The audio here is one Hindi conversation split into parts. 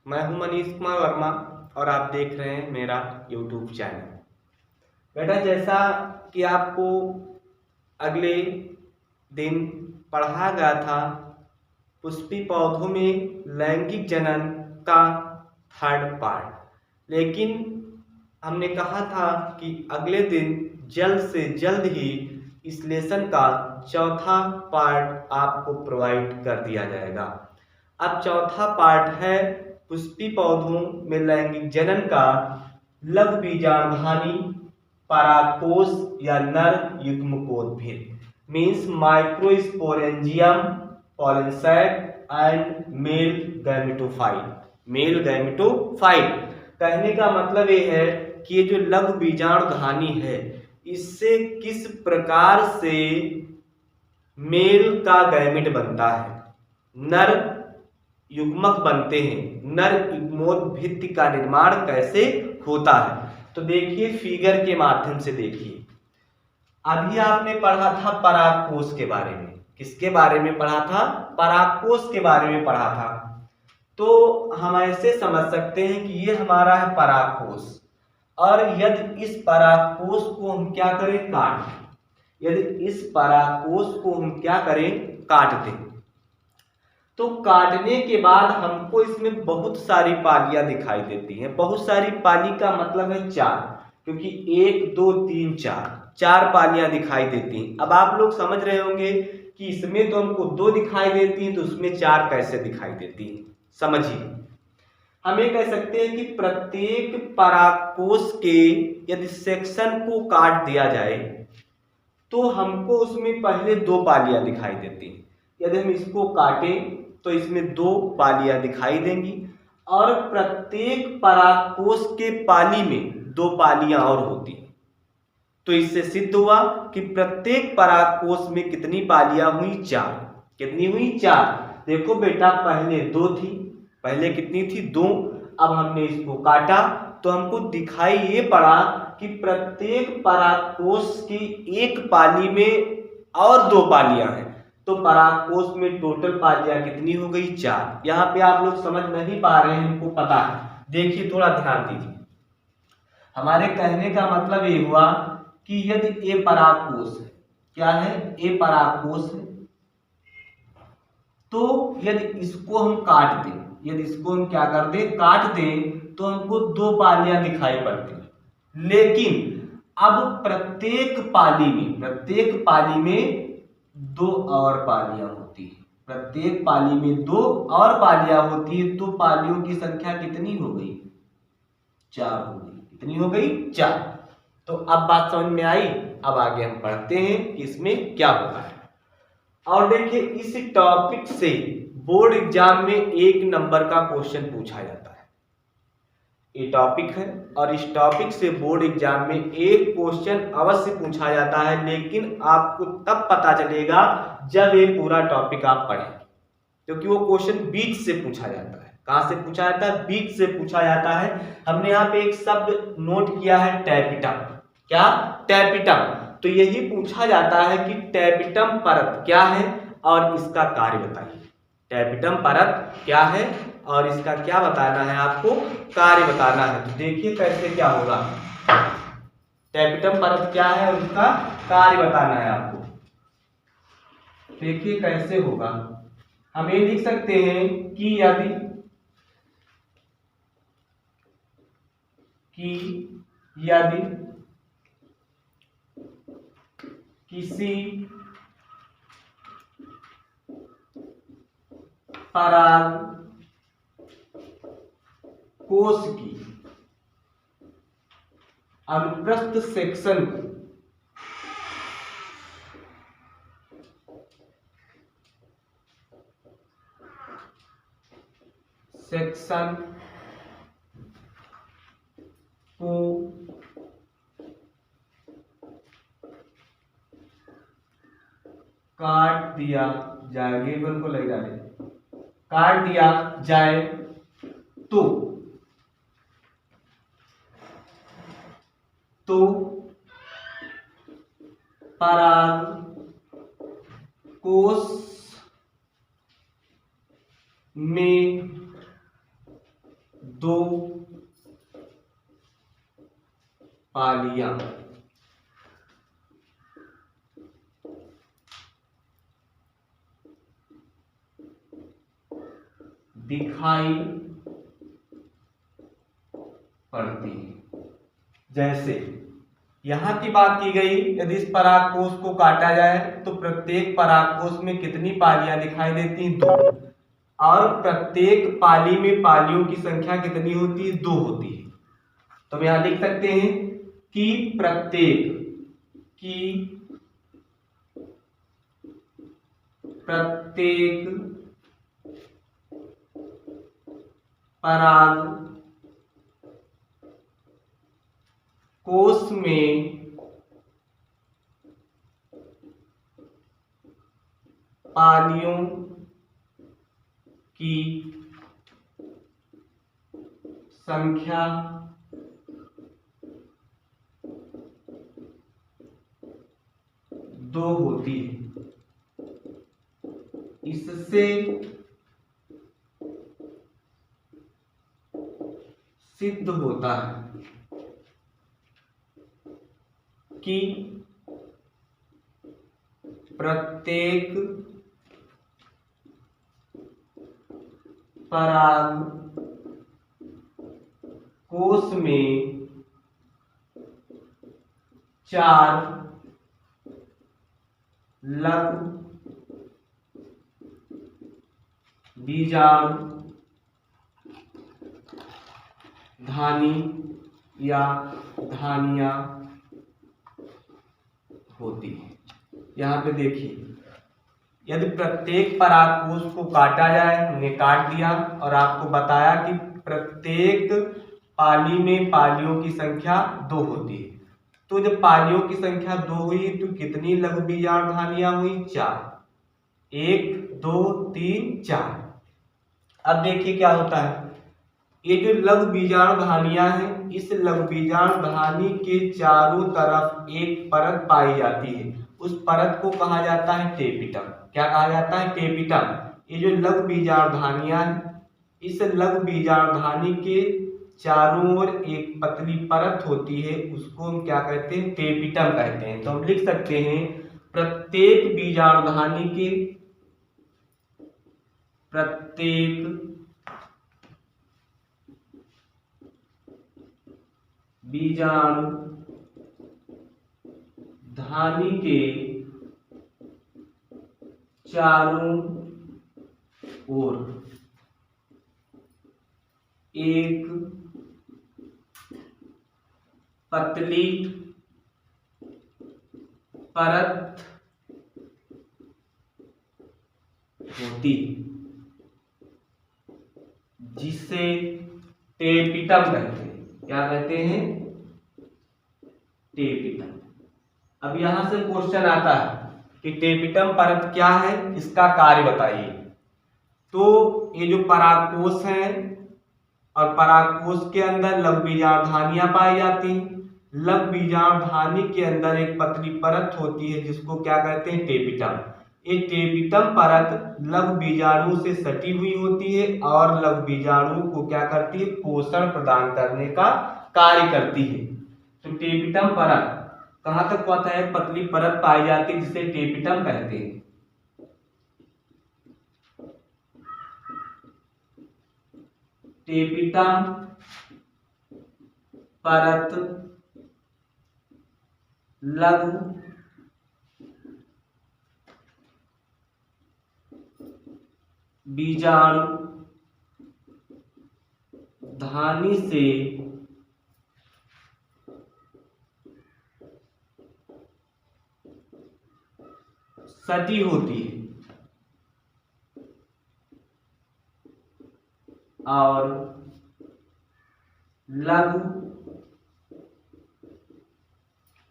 मैं हूं मनीष कुमार वर्मा और आप देख रहे हैं मेरा यूट्यूब चैनल। बेटा, जैसा कि आपको अगले दिन पढ़ा गया था, पुष्पी पौधों में लैंगिक जनन का थर्ड पार्ट, लेकिन हमने कहा था कि अगले दिन जल्द से जल्द ही इस लेसन का चौथा पार्ट आपको प्रोवाइड कर दिया जाएगा। अब चौथा पार्ट है पुष्पी पौधों में लैंगिक जनन का लघु बीजाणुधानी परागकोश या नर युग्मकोद्भिद means microsporangium pollen sac and male gametophyte. कहने का मतलब ये है कि ये जो लघु बीजाणुधानी है, इससे किस प्रकार से मेल का गैमेट बनता है, नर युग्मक बनते हैं, नर युग्मोद्भिद का निर्माण कैसे होता है। तो देखिए फिगर के माध्यम से देखिए। अभी आपने पढ़ा था परागकोश के बारे में। किसके बारे में पढ़ा था? परागकोश के बारे में पढ़ा था। तो हम ऐसे समझ सकते हैं कि ये हमारा है परागकोश, और यदि इस परागकोश को हम क्या करें? काट दें। यदि इस परागकोश को हम क्या करें? काट दें, तो काटने के बाद हमको इसमें बहुत सारी पालियां दिखाई देती हैं। बहुत सारी पाली का मतलब है चार, क्योंकि 1 2 3 4 पालियां दिखाई देती हैं। अब आप लोग समझ रहे होंगे कि इसमें तो हमको 2 दिखाई देती हैं, तो उसमें 4 कैसे दिखाई देती हैं। समझिए, हम ये कह सकते हैं कि प्रत्येक परागकोश के यदि सेक्शन को काट दिया जाए तो हमको उसमें पहले 2 पालियां दिखाई देती हैं। यदि हम इसको काटें तो इसमें 2 पालियां दिखाई देंगी, और प्रत्येक परागकोश के पाली में 2 पालियां और होती हैं। तो इससे सिद्ध हुआ कि प्रत्येक परागकोश में कितनी पालियां हुई? 4। कितनी हुई? 4। देखो बेटा, पहले 2 थी, पहले कितनी थी? 2। अब हमने इसको काटा तो हमको दिखाई ये पड़ा कि प्रत्येक परागकोश की एक पाली में और 2 पालियां हैं। तो परागकोश में टोटल पालियां कितनी हो गई? 4। यहाँ पे आप लोग समझ नहीं पा रहे हैं, हमको पता है। देखिए, थोड़ा ध्यान दीजिए। हमारे कहने का मतलब ये हुआ कि यदि ए परागकोश है, क्या है? ए परागकोश है, तो यदि इसको हम काट दें, यदि इसको हम क्या कर दें? काट दें, तो हमको 2 पालियां दिखाई पड़ती हैं। लेकिन अब प्रत्येक पाली में 2 और पालियां होती है। प्रत्येक पाली में 2 और पालियां होती है, तो पालियों की संख्या कितनी हो गई? 4 हो गई। कितनी हो गई? 4। तो अब बात समझ में आई। अब आगे हम पढ़ते हैं कि इसमें क्या होता है। और देखिए, इस टॉपिक से बोर्ड एग्जाम में 1 नंबर का क्वेश्चन पूछा जाता है। ये टॉपिक है और इस टॉपिक से बोर्ड एग्जाम में 1 क्वेश्चन अवश्य पूछा जाता है, लेकिन आपको तब पता चलेगा जब ये पूरा टॉपिक आप पढ़ें, क्योंकि वो क्वेश्चन बीच से पूछा जाता है। कहां से पूछा जाता है? बीच से पूछा जाता है। हमने यहाँ पे एक शब्द नोट किया है, टैपिटम। क्या? टैपिटम। तो यही पूछा जाता है कि टैपिटम परत क्या है और इसका कार्य बताइए। टैपिटम परत क्या है और इसका क्या बताना है? आपको कार्य बताना है। तो देखिए कैसे क्या होगा। टैपिटम परत क्या है और इसका कार्य बताना है आपको। देखिए कैसे होगा। हम ये लिख सकते हैं कि यदि किसी परागकोश की अनुप्रस्थ सेक्शन को काट दिया जाए, लेबल को लग जाए, काट दिया जाए तो परागकोश में 2 पालियां दिखाई पड़ती है। जैसे यहां की बात की गई, यदि इस परागकोश को काटा जाए तो प्रत्येक परागकोश में कितनी पालियां दिखाई देती हैं? 2। और प्रत्येक पाली में पालियों की संख्या कितनी होती है? 2 होती है। तो हम यहां लिख सकते हैं कि प्रत्येक पराग कोश में पालियों की संख्या 2 होती है। इससे सिद्ध होता है कि प्रत्येक पराग कोश में 4 लग बीजाणु धानी या धानियां होती है। यहाँ पे देखिए, यदि प्रत्येक परागकोश को काटा जाए, हमने काट दिया और आपको बताया कि प्रत्येक पाली में पालियों की संख्या 2 होती है। तो जब पालियों की संख्या 2 हुई तो कितनी लघु बीजाणु धानियां हुई? 4। 1 2 3 4। अब देखिए क्या होता है, ये जो लघु बीजाणु धानियां हैं, इस लघु बीजाणु धानी के चारों तरफ एक परत पाई जाती है। उस परत को कहा जाता है टेपिटम। क्या कहा जाता है? टेपिटम। ये जो लघु बीजाणु धानियां हैं, इस लघु बीजाणु धानी के चारों ओर एक पतली परत होती है, उसको हम क्या कहते हैं? टेपिटम कहते हैं। तो हम लिख सकते हैं प्रत्येक बीजाणु धानी के प्रत्येक बीजाणु धानी के चारों ओर एक पतली परत होती जिसे टेपिटम कहते हैं। क्या कहते हैं? टेपिटम। अब यहां से क्वेश्चन आता है कि टेपिटम परत क्या है, इसका कार्य बताइए। तो ये जो परागकोश है और परागकोश के अंदर लघु बीजाणु धानियां पाई जाती हैं। लघु बीजाणु धानी के अंदर एक पतली परत होती है जिसको क्या कहते हैं? टेपिटम। ये टेपिटम परत लघु बीजाणु से सटी हुई होती है और लघु बीजाणु को क्या करती है? पोषण प्रदान करने का कार्य करती है। तो टेपिटम परत कहां तक पहुंचा है? पतली परत पाई जाती है जिसे टेपिटम कहते हैं। टेपिटम परत लघु बीजाणु धानी से सटी होती है और लघु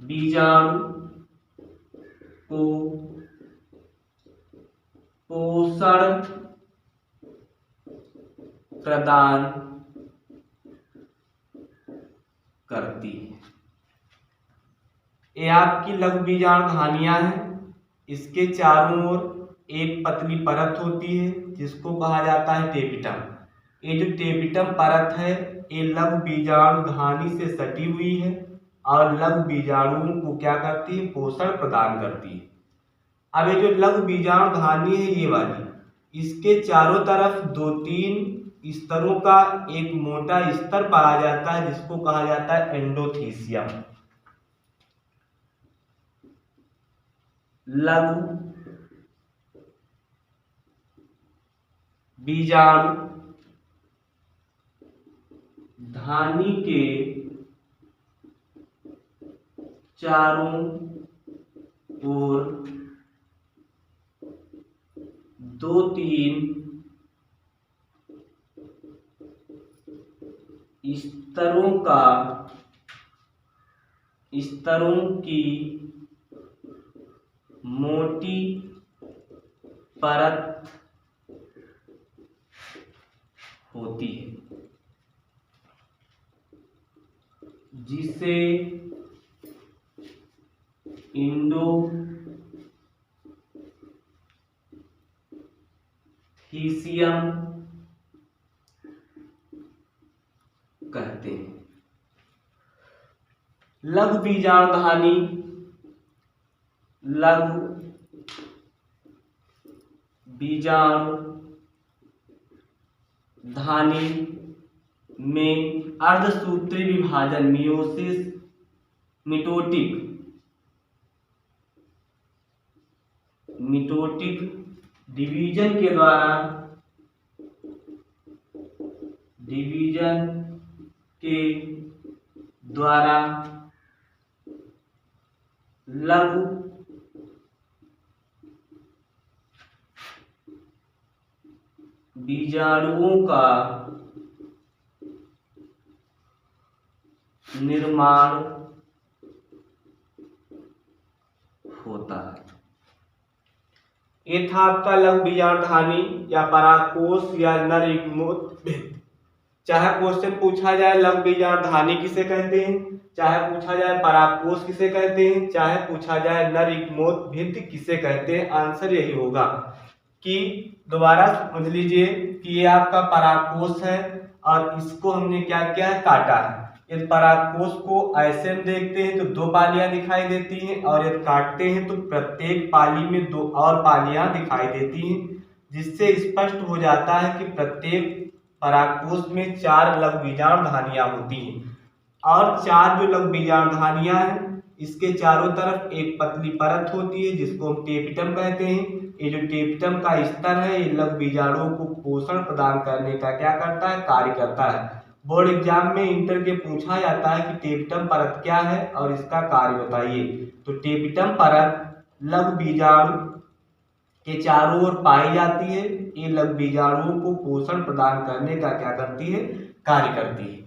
बीजाणु को पोषण प्रदान करती है। ये आपकी लघु बीजाणु धानियां हैं। इसके चारों ओर एक पतली परत होती है जिसको कहा जाता है टेपिटम। ये जो टेपिटम परत है ये लघु बीजाणु धानी से सटी हुई है और लघु बीजाणुओं को क्या करती है, पोषण प्रदान करती है। अब ये जो लघु बीजाणु धानी है ये वाली, इसके चारों तरफ 2-3 स्तरों का एक मोटा स्तर पाया जाता है जिसको कहा जाता है एंडोथीसियम। लघु बीजाणु धानी के चारों ओर 2-3 स्तरों की मोटी परत होती है जिसे एंडोथीसियम कहते हैं। लघु बीजाणु धानी में अर्धसूत्री विभाजन मियोसिस मिटोटिक डिवीजन के द्वारा लघु बीजाणुओं का निर्माण होता है। ये था आपका लघु बीजाणु धानी या परागकोश या नर युग्मोत भित्ति। चाहे क्वेश्चन पूछा जाए लघु बीजाणु धानी किसे कहते हैं, चाहे पूछा जाए परागकोश किसे कहते हैं, चाहे पूछा जाए नर युग्मोत भित्ति किसे कहते हैं, आंसर यही होगा। कि दोबारा समझ लीजिए कि ये आपका परागकोश है और इसको हमने क्या किया है, काटा है। यदि परागकोश को ऐसे हम देखते हैं तो 2 पालियां दिखाई देती हैं और यदि काटते हैं तो प्रत्येक पाली में 2 और पालियां दिखाई देती हैं, जिससे स्पष्ट हो जाता है कि प्रत्येक परागकोश में 4 लघु बीजाणु धानियां होती हैं और 4 जो लघु बीजाणु धानियां हैं इसके चारों तरफ एक पतली परत होती है जिसको हम टेपिटम कहते हैं। ये जो टेपिटम का स्तर है ये लघु बीजाणुओं को पोषण प्रदान करने का क्या करता है, कार्य करता है। बोर्ड एग्जाम में इंटर के पूछा जाता है कि टेपिटम परत क्या है और इसका कार्य बताइए। तो टेपिटम परत लघु बीजाणु के चारों ओर पाई जाती है। ये लघु बीजाणुओं को पोषण प्रदान करने का क्या करती है, कार्य करती है।